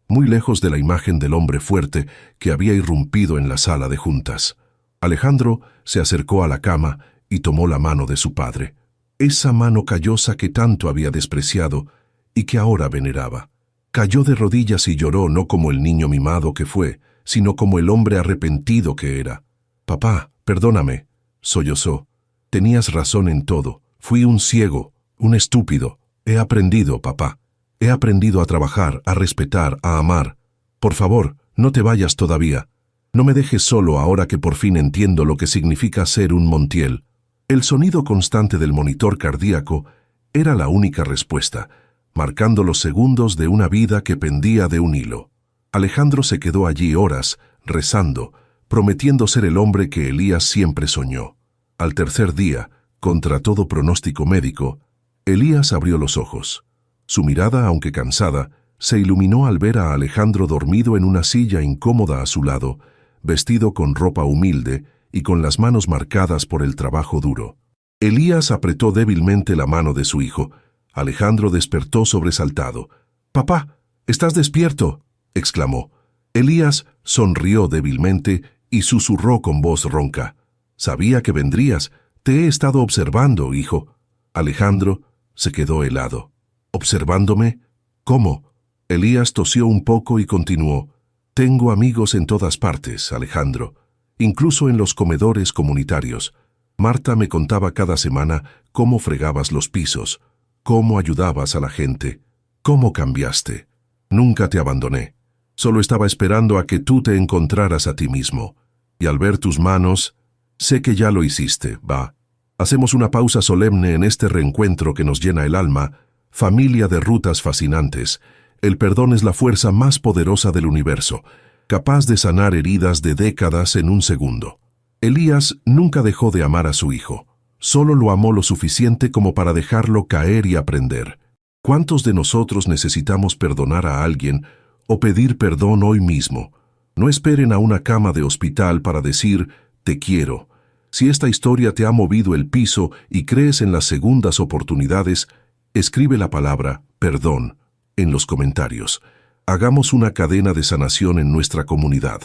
muy lejos de la imagen del hombre fuerte que había irrumpido en la sala de juntas. Alejandro se acercó a la cama y tomó la mano de su padre, esa mano callosa que tanto había despreciado y que ahora veneraba. Cayó de rodillas y lloró no como el niño mimado que fue, sino como el hombre arrepentido que era. «Papá, perdóname», sollozó. «Tenías razón en todo. Fui un ciego, un estúpido. He aprendido, papá. He aprendido a trabajar, a respetar, a amar. Por favor, no te vayas todavía. No me dejes solo ahora que por fin entiendo lo que significa ser un Montiel». El sonido constante del monitor cardíaco era la única respuesta, marcando los segundos de una vida que pendía de un hilo. Alejandro se quedó allí horas, rezando, prometiendo ser el hombre que Elías siempre soñó. Al tercer día, contra todo pronóstico médico, Elías abrió los ojos. Su mirada, aunque cansada, se iluminó al ver a Alejandro dormido en una silla incómoda a su lado, vestido con ropa humilde y con las manos marcadas por el trabajo duro. Elías apretó débilmente la mano de su hijo. Alejandro despertó sobresaltado. «Papá, ¿estás despierto?», exclamó. Elías sonrió débilmente y susurró con voz ronca. «Sabía que vendrías. Te he estado observando, hijo». Alejandro se quedó helado. «¿Observándome? ¿Cómo?». Elías tosió un poco y continuó. «Tengo amigos en todas partes, Alejandro, incluso en los comedores comunitarios. Marta me contaba cada semana cómo fregabas los pisos, cómo ayudabas a la gente, cómo cambiaste. Nunca te abandoné. Solo estaba esperando a que tú te encontraras a ti mismo. Y al ver tus manos, sé que ya lo hiciste, va. Hacemos una pausa solemne en este reencuentro que nos llena el alma, familia de rutas fascinantes. El perdón es la fuerza más poderosa del universo, capaz de sanar heridas de décadas en un segundo». Elías nunca dejó de amar a su hijo. Solo lo amó lo suficiente como para dejarlo caer y aprender. ¿Cuántos de nosotros necesitamos perdonar a alguien o pedir perdón hoy mismo? No esperen a una cama de hospital para decir «te quiero». Si esta historia te ha movido el piso y crees en las segundas oportunidades, escribe la palabra «perdón» en los comentarios. Hagamos una cadena de sanación en nuestra comunidad.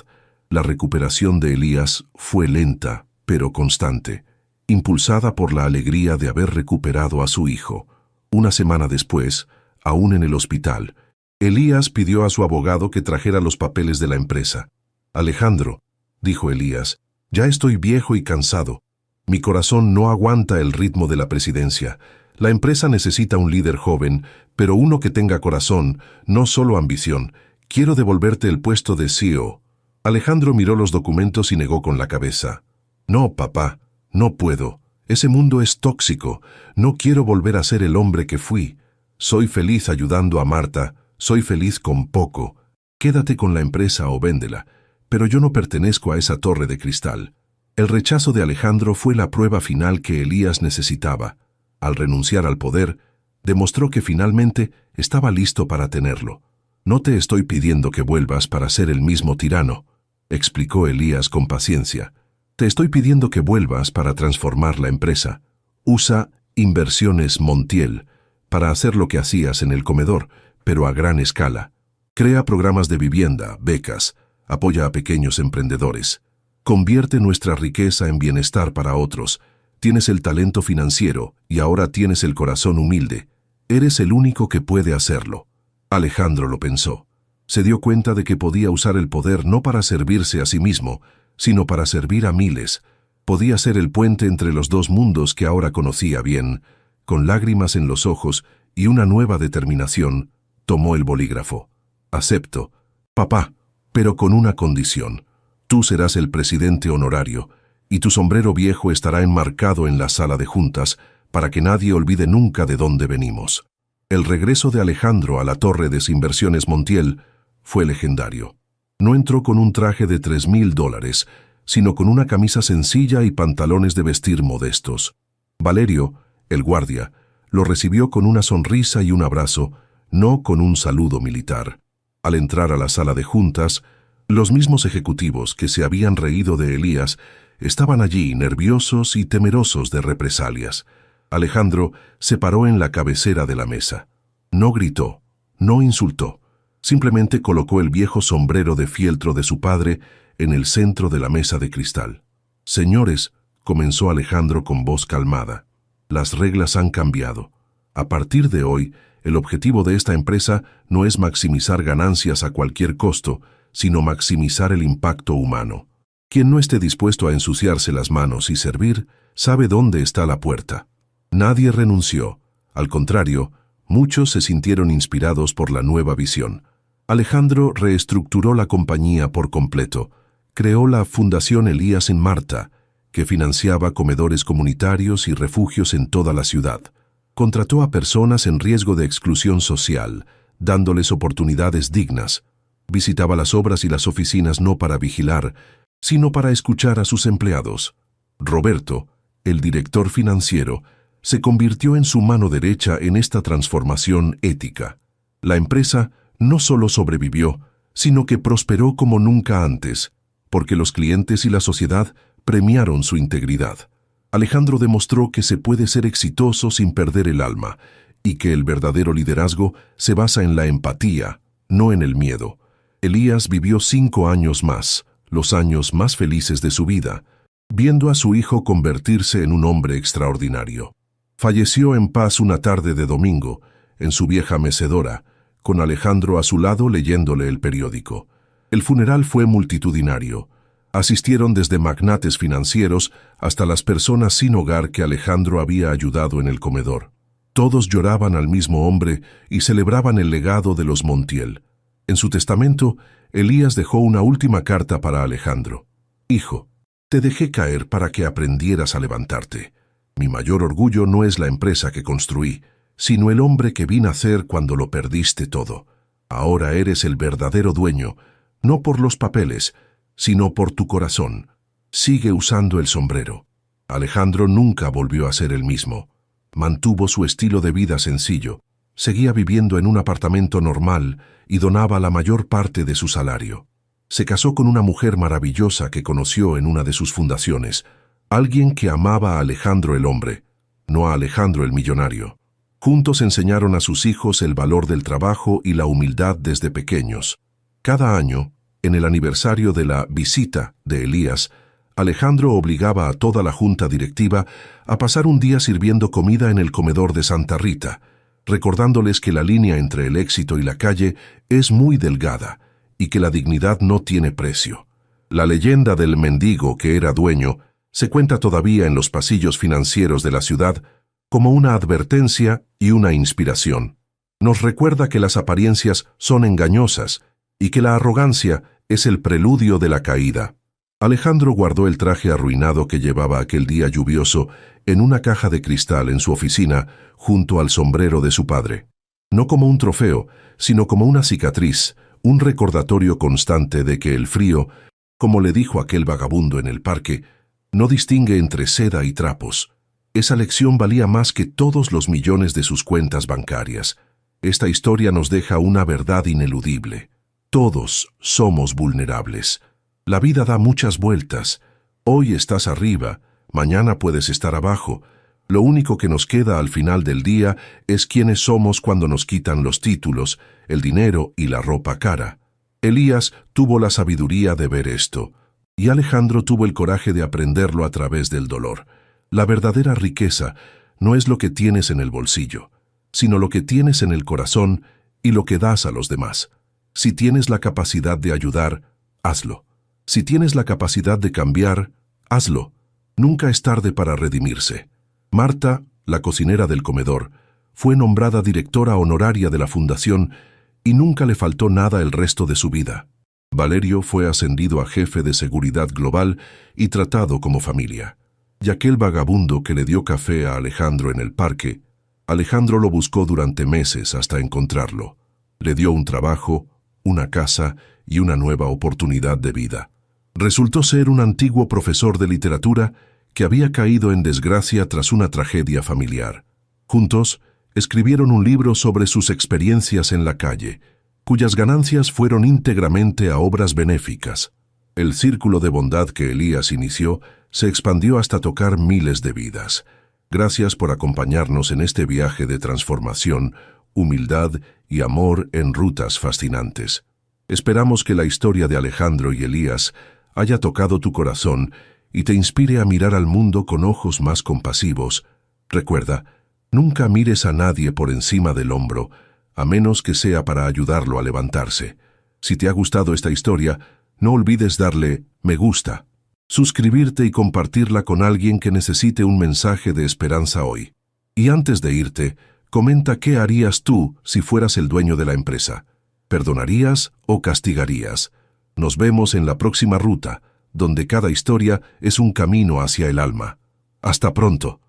La recuperación de Elías fue lenta, pero constante, impulsada por la alegría de haber recuperado a su hijo. Una semana después, aún en el hospital, Elías pidió a su abogado que trajera los papeles de la empresa. «Alejandro», dijo Elías, «ya estoy viejo y cansado. Mi corazón no aguanta el ritmo de la presidencia. La empresa necesita un líder joven, pero uno que tenga corazón, no solo ambición. Quiero devolverte el puesto de CEO». Alejandro miró los documentos y negó con la cabeza. «No, papá, no puedo. Ese mundo es tóxico. No quiero volver a ser el hombre que fui. Soy feliz ayudando a Marta. Soy feliz con poco. Quédate con la empresa o véndela. Pero yo no pertenezco a esa torre de cristal». El rechazo de Alejandro fue la prueba final que Elías necesitaba. Al renunciar al poder, demostró que finalmente estaba listo para tenerlo. «No te estoy pidiendo que vuelvas para ser el mismo tirano», explicó Elías con paciencia. «Te estoy pidiendo que vuelvas para transformar la empresa. Usa Inversiones Montiel para hacer lo que hacías en el comedor, pero a gran escala. Crea programas de vivienda, becas, apoya a pequeños emprendedores. Convierte nuestra riqueza en bienestar para otros. Tienes el talento financiero y ahora tienes el corazón humilde. Eres el único que puede hacerlo». Alejandro lo pensó. Se dio cuenta de que podía usar el poder no para servirse a sí mismo, sino para servir a miles. Podía ser el puente entre los dos mundos que ahora conocía bien. Con lágrimas en los ojos y una nueva determinación, tomó el bolígrafo. «Acepto, papá, pero con una condición. Tú serás el presidente honorario, y tu sombrero viejo estará enmarcado en la sala de juntas para que nadie olvide nunca de dónde venimos». El regreso de Alejandro a la torre de Inversiones Montiel fue legendario. No entró con un traje de $3,000, sino con una camisa sencilla y pantalones de vestir modestos. Valerio, el guardia, lo recibió con una sonrisa y un abrazo, no con un saludo militar. Al entrar a la sala de juntas, los mismos ejecutivos que se habían reído de Elías estaban allí nerviosos y temerosos de represalias. Alejandro se paró en la cabecera de la mesa. No gritó, no insultó. Simplemente colocó el viejo sombrero de fieltro de su padre en el centro de la mesa de cristal. «Señores», comenzó Alejandro con voz calmada, «las reglas han cambiado. A partir de hoy, el objetivo de esta empresa no es maximizar ganancias a cualquier costo, sino maximizar el impacto humano. Quien no esté dispuesto a ensuciarse las manos y servir, sabe dónde está la puerta». Nadie renunció. Al contrario, muchos se sintieron inspirados por la nueva visión. Alejandro reestructuró la compañía por completo. Creó la Fundación Elías en Marta, que financiaba comedores comunitarios y refugios en toda la ciudad. Contrató a personas en riesgo de exclusión social, dándoles oportunidades dignas. Visitaba las obras y las oficinas no para vigilar, sino para escuchar a sus empleados. Roberto, el director financiero, se convirtió en su mano derecha en esta transformación ética. La empresa no solo sobrevivió, sino que prosperó como nunca antes, porque los clientes y la sociedad premiaron su integridad. Alejandro demostró que se puede ser exitoso sin perder el alma, y que el verdadero liderazgo se basa en la empatía, no en el miedo. Elías vivió 5 años más, los años más felices de su vida, viendo a su hijo convertirse en un hombre extraordinario. Falleció en paz una tarde de domingo, en su vieja mecedora, con Alejandro a su lado leyéndole el periódico. El funeral fue multitudinario. Asistieron desde magnates financieros hasta las personas sin hogar que Alejandro había ayudado en el comedor. Todos lloraban al mismo hombre y celebraban el legado de los Montiel. En su testamento, Elías dejó una última carta para Alejandro. «Hijo, te dejé caer para que aprendieras a levantarte. Mi mayor orgullo no es la empresa que construí, sino el hombre que vine a ser cuando lo perdiste todo. Ahora eres el verdadero dueño, no por los papeles, sino por tu corazón. Sigue usando el sombrero». Alejandro nunca volvió a ser el mismo. Mantuvo su estilo de vida sencillo, seguía viviendo en un apartamento normal y donaba la mayor parte de su salario. Se casó con una mujer maravillosa que conoció en una de sus fundaciones, alguien que amaba a Alejandro el hombre, no a Alejandro el millonario. Juntos enseñaron a sus hijos el valor del trabajo y la humildad desde pequeños. Cada año, en el aniversario de la visita de Elías, Alejandro obligaba a toda la junta directiva a pasar un día sirviendo comida en el comedor de Santa Rita, recordándoles que la línea entre el éxito y la calle es muy delgada y que la dignidad no tiene precio. La leyenda del mendigo que era dueño se cuenta todavía en los pasillos financieros de la ciudad como una advertencia y una inspiración. Nos recuerda que las apariencias son engañosas y que la arrogancia es el preludio de la caída. Alejandro guardó el traje arruinado que llevaba aquel día lluvioso en una caja de cristal en su oficina junto al sombrero de su padre. No como un trofeo, sino como una cicatriz, un recordatorio constante de que el frío, como le dijo aquel vagabundo en el parque, no distingue entre seda y trapos. Esa lección valía más que todos los millones de sus cuentas bancarias. Esta historia nos deja una verdad ineludible. Todos somos vulnerables. La vida da muchas vueltas. Hoy estás arriba, mañana puedes estar abajo. Lo único que nos queda al final del día es quiénes somos cuando nos quitan los títulos, el dinero y la ropa cara. Elías tuvo la sabiduría de ver esto, y Alejandro tuvo el coraje de aprenderlo a través del dolor. La verdadera riqueza no es lo que tienes en el bolsillo, sino lo que tienes en el corazón y lo que das a los demás. Si tienes la capacidad de ayudar, hazlo. Si tienes la capacidad de cambiar, hazlo. Nunca es tarde para redimirse. Marta, la cocinera del comedor, fue nombrada directora honoraria de la fundación y nunca le faltó nada el resto de su vida. Valerio fue ascendido a jefe de seguridad global y tratado como familia. Y aquel vagabundo que le dio café a Alejandro en el parque, Alejandro lo buscó durante meses hasta encontrarlo. Le dio un trabajo, una casa y una nueva oportunidad de vida. Resultó ser un antiguo profesor de literatura que había caído en desgracia tras una tragedia familiar. Juntos, escribieron un libro sobre sus experiencias en la calle, cuyas ganancias fueron íntegramente a obras benéficas. El círculo de bondad que Elías inició se expandió hasta tocar miles de vidas. Gracias por acompañarnos en este viaje de transformación, humildad y amor en rutas fascinantes. Esperamos que la historia de Alejandro y Elías haya tocado tu corazón y te inspire a mirar al mundo con ojos más compasivos. Recuerda, nunca mires a nadie por encima del hombro, a menos que sea para ayudarlo a levantarse. Si te ha gustado esta historia, no olvides darle me gusta, suscribirte y compartirla con alguien que necesite un mensaje de esperanza hoy. Y antes de irte, comenta qué harías tú si fueras el dueño de la empresa. ¿Perdonarías o castigarías? Nos vemos en la próxima ruta, donde cada historia es un camino hacia el alma. Hasta pronto.